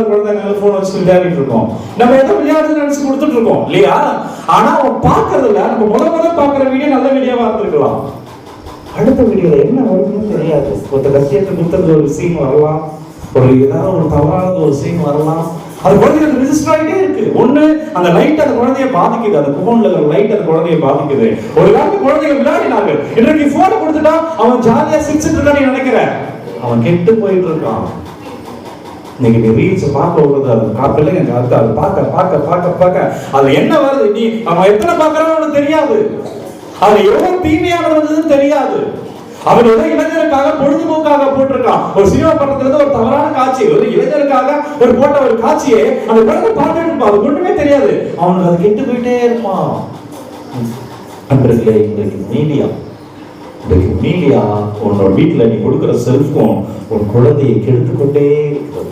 குழந்தைங்க போன் வச்சு விளையாடிட்டு இருக்கோம். நம்ம ஏதோ விளையாடுறது நினைச்சு கொடுத்துட்டு இருக்கோம் இல்லையா? ஆனா அவன் பாக்குறதுல நம்ம முதல்ல பாக்குற வீடியோ நல்ல வீடியோவா இருந்திருக்கலாம். அடுத்த வீடியோல என்ன வருதுன்னு தெரியாது. ஒரு கத்தியத்தை கொடுத்தது ஒரு சீன் வரலாம், ஒரு ஏதாவது ஒரு தவறான ஒரு சீன் வரலாம். அது குழந்தைகளுக்கு ரெஜிஸ்டர் ஆகிட்டே இருக்கு. ஒண்ணு அந்த லைட் அந்த குழந்தைய பாதிக்குது, அந்த போன்ல இருக்கிற லைட் அந்த குழந்தைய பாதிக்குது. ஒரு காலத்து குழந்தைங்க விளையாடினாங்க, இன்றைக்கு போனை கொடுத்துட்டா அவன் ஜாலியா சிரிச்சுட்டு இருக்கான்னு நினைக்கிறேன். அவன் கெட்டு போயிட்டு இருக்கான். இன்னைக்கு நீ ரீல்ஸ் பார்க்க வருது, அது காப்பில எனக்கு அது பார்க்க பார்க்க பார்க்க பார்க்க அது என்ன வருது, நீ அவன் எத்தனை பார்க்கறான்னு உனக்கு தெரியாது. அது எவ்வளவு தீமையானது வந்ததுன்னு தெரியாது. அவன் ஏதோ இளைஞருக்காக பொழுதுபோக்காக போட்டிருக்கான். ஒரு சினிமா படத்துல இருந்து ஒரு தவறான காட்சி, ஒரு இளைஞருக்காக ஒரு போட்ட ஒரு காட்சியை அந்த குழந்தை பார்த்துட்டு இருப்பான். அது ஒண்ணுமே தெரியாது, அவனுக்கு அது கெட்டு போயிட்டே இருப்பான். அன்றைக்கு இன்றைக்கு மீடியா உன்னோட வீட்டுல நீ கொடுக்கிற செல்போன் உன் குழந்தையை கெடுத்துக்கொண்டே இருக்கிறது.